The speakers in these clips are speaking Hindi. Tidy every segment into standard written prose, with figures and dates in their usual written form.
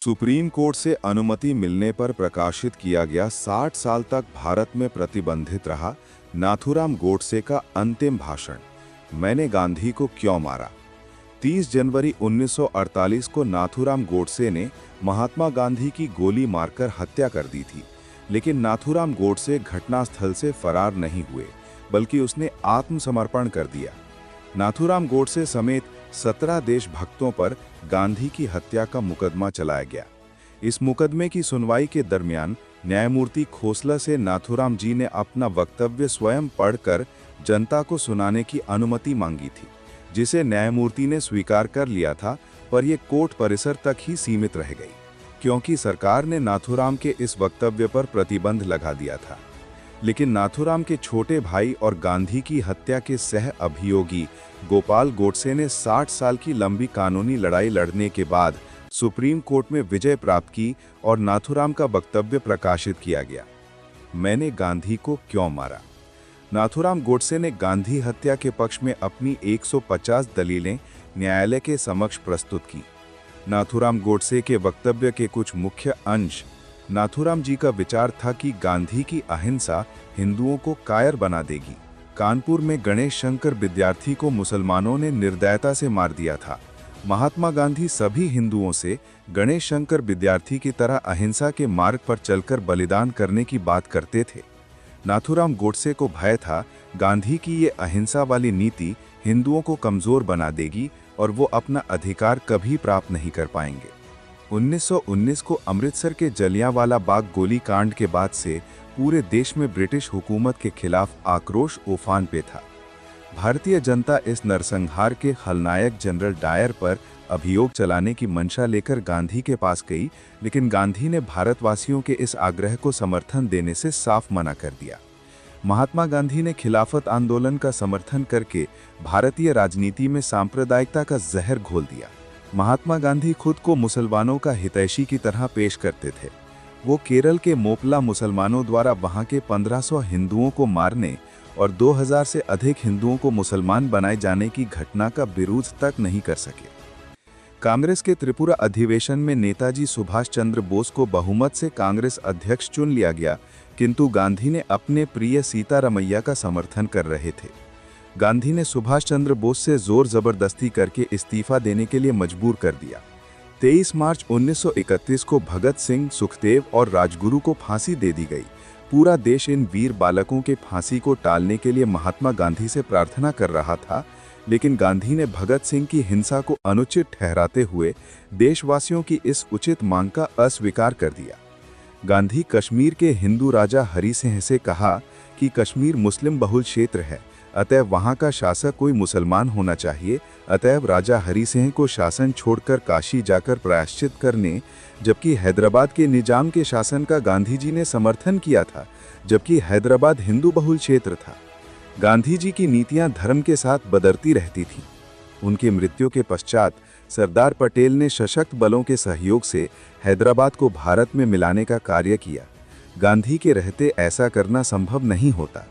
सुप्रीम कोर्ट से अनुमति मिलने पर प्रकाशित किया गया 60 साल तक भारत में प्रतिबंधित रहा नाथूराम गोडसे का अंतिम भाषण, मैंने गांधी को क्यों मारा। 30 जनवरी 1948 को नाथूराम गोडसे ने महात्मा गांधी की गोली मारकर हत्या कर दी थी, लेकिन नाथूराम गोडसे घटनास्थल से फरार नहीं हुए, बल्कि उसने आत्मसमर्पण कर दिया। नाथूराम गोडसे समेत 17 देशभक्तों पर गांधी की हत्या का मुकदमा चलाया गया। इस मुकदमे की सुनवाई के दरमियान न्यायमूर्ति खोसला से नाथूराम जी ने अपना वक्तव्य स्वयं पढ़कर जनता को सुनाने की अनुमति मांगी थी, जिसे न्यायमूर्ति ने स्वीकार कर लिया था, पर यह कोर्ट परिसर तक ही सीमित रह गई, क्योंकि सरकार ने नाथूराम के इस वक्तव्य पर प्रतिबंध लगा दिया था। लेकिन नाथूराम के छोटे भाई और गांधी की हत्या के सह अभियोगी गोपाल गोडसे ने 60 साल की लंबी कानूनी लड़ाई लड़ने के बाद सुप्रीम कोर्ट में विजय प्राप्त की और नाथूराम का वक्तव्य प्रकाशित किया गया, मैंने गांधी को क्यों मारा। नाथूराम गोडसे ने गांधी हत्या के पक्ष में अपनी 150 दलीलें न्यायालय के समक्ष प्रस्तुत की। नाथूराम गोडसे के वक्तव्य के कुछ मुख्य अंश। नाथूराम जी का विचार था कि गांधी की अहिंसा हिंदुओं को कायर बना देगी। कानपुर में गणेश शंकर विद्यार्थी को मुसलमानों ने निर्दयता से मार दिया था। महात्मा गांधी सभी हिंदुओं से गणेश शंकर विद्यार्थी की तरह अहिंसा के मार्ग पर चलकर बलिदान करने की बात करते थे। नाथूराम गोडसे को भय था गांधी की ये अहिंसा वाली नीति हिंदुओं को कमजोर बना देगी और वो अपना अधिकार कभी प्राप्त नहीं कर पाएंगे। 1919 को अमृतसर के जलियांवाला बाग गोलीकांड के बाद से पूरे देश में ब्रिटिश हुकूमत के खिलाफ आक्रोश उफान पे था। भारतीय जनता इस नरसंहार के खलनायक जनरल डायर पर अभियोग चलाने की मंशा लेकर गांधी के पास गई, लेकिन गांधी ने भारतवासियों के इस आग्रह को समर्थन देने से साफ मना कर दिया। महात्मा गांधी ने खिलाफत आंदोलन का समर्थन करके भारतीय राजनीति में सांप्रदायिकता का जहर घोल दिया। महात्मा गांधी खुद को मुसलमानों का हितैषी की तरह पेश करते थे। वो केरल के मोपला मुसलमानों द्वारा वहां के 1500 हिंदुओं को मारने और 2000 से अधिक हिंदुओं को मुसलमान बनाए जाने की घटना का विरोध तक नहीं कर सके। कांग्रेस के त्रिपुरा अधिवेशन में नेताजी सुभाष चंद्र बोस को बहुमत से कांग्रेस अध्यक्ष चुन लिया गया, किंतु गांधी ने अपने प्रिय सीतारमैया का समर्थन कर रहे थे। गांधी ने सुभाष चंद्र बोस से जोर जबरदस्ती करके इस्तीफा देने के लिए मजबूर कर दिया। 23 मार्च 1931 को भगत सिंह, सुखदेव और राजगुरु को फांसी दे दी गई। पूरा देश इन वीर बालकों के फांसी को टालने के लिए महात्मा गांधी से प्रार्थना कर रहा था, लेकिन गांधी ने भगत सिंह की हिंसा को अनुचित ठहराते हुए देशवासियों की इस उचित मांग का अस्वीकार कर दिया। गांधी कश्मीर के हिंदू राजा हरि सिंह से कहा कि कश्मीर मुस्लिम बहुल क्षेत्र है, अतएव वहां का शासक कोई मुसलमान होना चाहिए। अतएव राजा हरि सिंह को शासन छोड़कर काशी जाकर प्रायश्चित करने, जबकि हैदराबाद के निजाम के शासन का गांधी जी ने समर्थन किया था, जबकि हैदराबाद हिंदू बहुल क्षेत्र था। गांधी जी की नीतियां धर्म के साथ बदलती रहती थीं। उनकी मृत्यु के पश्चात सरदार पटेल ने सशक्त बलों के सहयोग से हैदराबाद को भारत में मिलाने का कार्य किया। गांधी के रहते ऐसा करना संभव नहीं होता।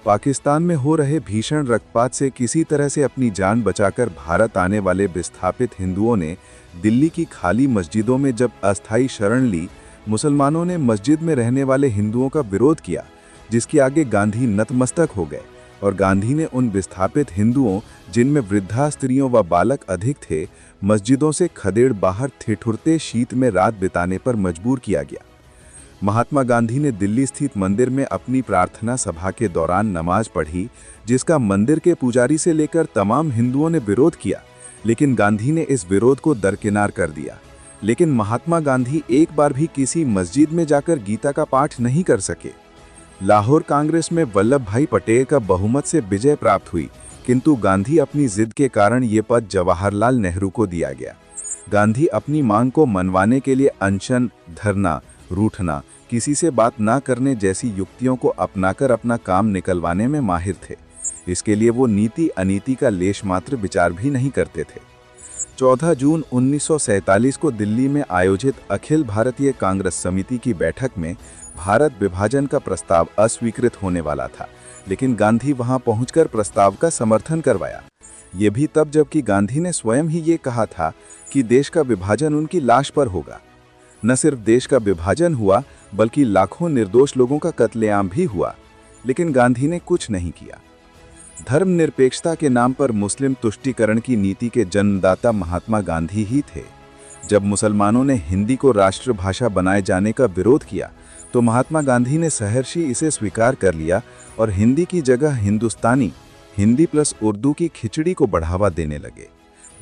पाकिस्तान में हो रहे भीषण रक्तपात से किसी तरह से अपनी जान बचाकर भारत आने वाले विस्थापित हिंदुओं ने दिल्ली की खाली मस्जिदों में जब अस्थायी शरण ली, मुसलमानों ने मस्जिद में रहने वाले हिंदुओं का विरोध किया, जिसके आगे गांधी नतमस्तक हो गए और गांधी ने उन विस्थापित हिंदुओं, जिनमें वृद्धा स्त्रियों व बालक अधिक थे, मस्जिदों से खदेड़ बाहर ठिठुरते शीत में रात बिताने पर मजबूर किया गया। महात्मा गांधी ने दिल्ली स्थित मंदिर में अपनी प्रार्थना सभा के दौरान नमाज पढ़ी, जिसका मंदिर के पुजारी से लेकर तमाम हिंदुओं ने विरोध किया, लेकिन गांधी ने इस विरोध को दरकिनार कर दिया। लेकिन महात्मा गांधी एक बार भी किसी मस्जिद में जाकर गीता का पाठ नहीं कर सके। लाहौर कांग्रेस में वल्लभ भाई पटेल का बहुमत से विजय प्राप्त हुई, किंतु गांधी अपनी जिद के कारण ये पद जवाहरलाल नेहरू को दिया गया। गांधी अपनी मांग को मनवाने के लिए अनशन, धरना, रूठना, किसी से बात ना करने जैसी युक्तियों को अपनाकर अपना काम निकलवाने में माहिर थे। इसके लिए वो नीति अनीति का लेश मात्र विचार भी नहीं करते थे। 14 जून 1947 को दिल्ली में आयोजित अखिल भारतीय कांग्रेस समिति की बैठक में भारत विभाजन का प्रस्ताव अस्वीकृत होने वाला था, लेकिन गांधी वहां पहुंचकर प्रस्ताव का समर्थन करवाया। ये भी तब जबकि गांधी ने स्वयं ही ये कहा था कि देश का विभाजन उनकी लाश पर होगा। न सिर्फ देश का विभाजन हुआ, बल्कि लाखों निर्दोष लोगों का कत्लेआम भी हुआ, लेकिन गांधी ने कुछ नहीं किया। धर्मनिरपेक्षता के नाम पर मुस्लिम तुष्टीकरण की नीति के जन्मदाता महात्मा गांधी ही थे। जब मुसलमानों ने हिंदी को राष्ट्रभाषा बनाए जाने का विरोध किया, तो महात्मा गांधी ने सहर्षी इसे स्वीकार कर लिया और हिंदी की जगह हिंदुस्तानी, हिंदी प्लस उर्दू की खिचड़ी को बढ़ावा देने लगे।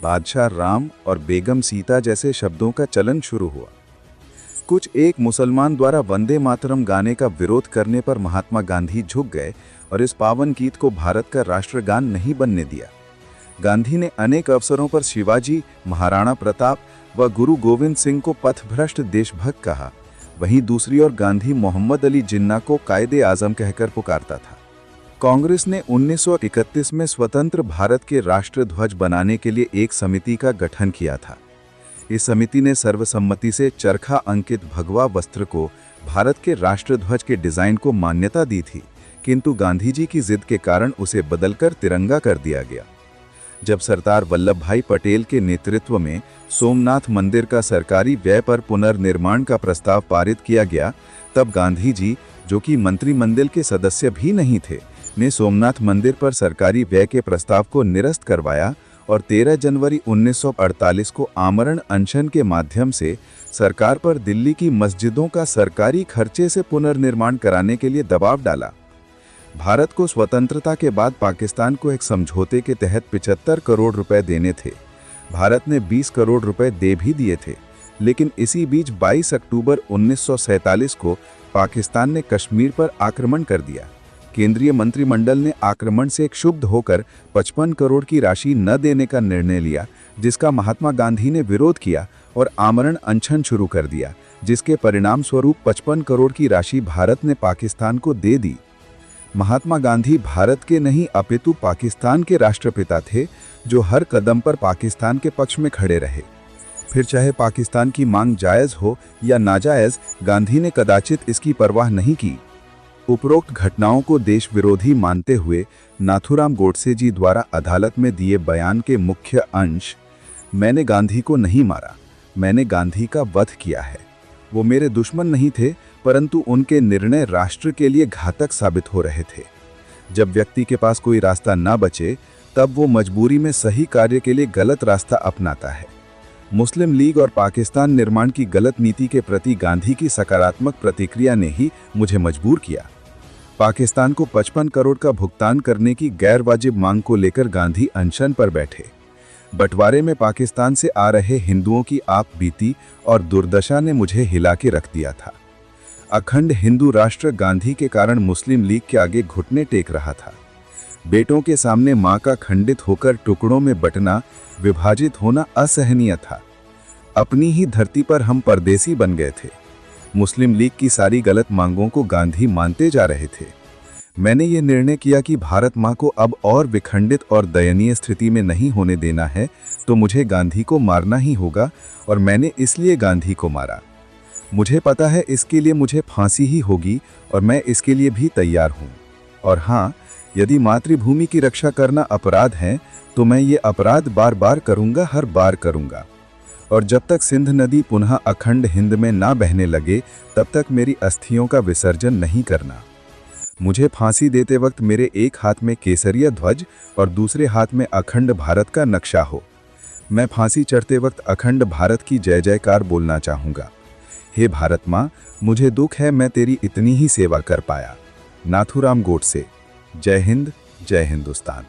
बादशाह राम और बेगम सीता जैसे शब्दों का चलन शुरू हुआ। कुछ एक मुसलमान द्वारा वंदे मातरम गाने का विरोध करने पर महात्मा गांधी झुक गए और इस पावन गीत को भारत का राष्ट्रगान नहीं बनने दिया। गांधी ने अनेक अवसरों पर शिवाजी, महाराणा प्रताप व गुरु गोविंद सिंह को पथभ्रष्ट देशभक्त कहा। वहीं दूसरी ओर गांधी मोहम्मद अली जिन्ना को कायदे आजम कहकर पुकारता था। कांग्रेस ने 1931 में स्वतंत्र भारत के राष्ट्रध्वज बनाने के लिए एक समिति का गठन किया था। इस समिति ने सर्वसम्मति से चरखा अंकित भगवा वस्त्र को भारत के राष्ट्रध्वज के डिजाइन को मान्यता दी थी, किंतु गांधी जी की जिद के कारण उसे बदलकर तिरंगा कर दिया गया। जब सरदार वल्लभ भाई पटेल के नेतृत्व में सोमनाथ मंदिर का सरकारी व्यय पर पुनर्निर्माण का प्रस्ताव पारित किया गया, तब गांधी जी, जो कि मंत्रिमंडल के सदस्य भी नहीं थे, ने सोमनाथ मंदिर पर सरकारी व्यय के प्रस्ताव को निरस्त करवाया और 13 जनवरी 1948 को आमरण अनशन के माध्यम से सरकार पर दिल्ली की मस्जिदों का सरकारी खर्चे से पुनर्निर्माण कराने के लिए दबाव डाला। भारत को स्वतंत्रता के बाद पाकिस्तान को एक समझौते के तहत 75 करोड़ रुपए देने थे। भारत ने 20 करोड़ रुपए दे भी दिए थे, लेकिन इसी बीच 22 अक्टूबर 1947 को पाकिस्तान ने कश्मीर पर आक्रमण कर दिया। केंद्रीय मंत्रिमंडल ने आक्रमण से क्षुब्ध होकर 55 करोड़ की राशि न देने का निर्णय लिया, जिसका महात्मा गांधी ने विरोध किया और आमरण अनशन शुरू कर दिया, जिसके परिणाम स्वरूप 55 करोड़ की राशि भारत ने पाकिस्तान को दे दी। महात्मा गांधी भारत के नहीं अपितु पाकिस्तान के राष्ट्रपिता थे, जो हर कदम पर पाकिस्तान के पक्ष में खड़े रहे। फिर चाहे पाकिस्तान की मांग जायज़ हो या नाजायज़, गांधी ने कदाचित इसकी परवाह नहीं की। उपरोक्त घटनाओं को देश विरोधी मानते हुए नाथूराम गोडसे जी द्वारा अदालत में दिए बयान के मुख्य अंश, मैंने गांधी को नहीं मारा, मैंने गांधी का वध किया है। वो मेरे दुश्मन नहीं थे, परंतु उनके निर्णय राष्ट्र के लिए घातक साबित हो रहे थे। जब व्यक्ति के पास कोई रास्ता ना बचे, तब वो मजबूरी में सही कार्य के लिए गलत रास्ता अपनाता है। मुस्लिम लीग और पाकिस्तान निर्माण की गलत नीति के प्रति गांधी की सकारात्मक प्रतिक्रिया ने ही मुझे मजबूर किया। पाकिस्तान को 55 करोड़ का भुगतान करने की गैर वाजिब मांग को लेकर गांधी अनशन पर बैठे। बंटवारे में पाकिस्तान से आ रहे हिंदुओं की आप बीती और दुर्दशा ने मुझे हिला के रख दिया था। अखंड हिंदू राष्ट्र गांधी के कारण मुस्लिम लीग के आगे घुटने टेक रहा था। बेटों के सामने मां का खंडित होकर टुकड़ों में बंटना, विभाजित होना असहनीय था। अपनी ही धरती पर हम परदेसी बन गए थे। मुस्लिम लीग की सारी गलत मांगों को गांधी मानते जा रहे थे। मैंने ये निर्णय किया कि भारत मां को अब और विखंडित और दयनीय स्थिति में नहीं होने देना है, तो मुझे गांधी को मारना ही होगा, और मैंने इसलिए गांधी को मारा। मुझे पता है इसके लिए मुझे फांसी ही होगी, और मैं इसके लिए भी तैयार हूँ। और हाँ, यदि मातृभूमि की रक्षा करना अपराध है, तो मैं ये अपराध बार बार करूँगा, हर बार करूँगा। और जब तक सिंध नदी पुनः अखंड हिंद में ना बहने लगे, तब तक मेरी अस्थियों का विसर्जन नहीं करना। मुझे फांसी देते वक्त मेरे एक हाथ में केसरिया ध्वज और दूसरे हाथ में अखंड भारत का नक्शा हो। मैं फांसी चढ़ते वक्त अखंड भारत की जय जयकार बोलना चाहूँगा। हे भारत माँ, मुझे दुख है मैं तेरी इतनी ही सेवा कर पाया। नाथूराम गोडसे। जय हिंद, जय हिंदुस्तान।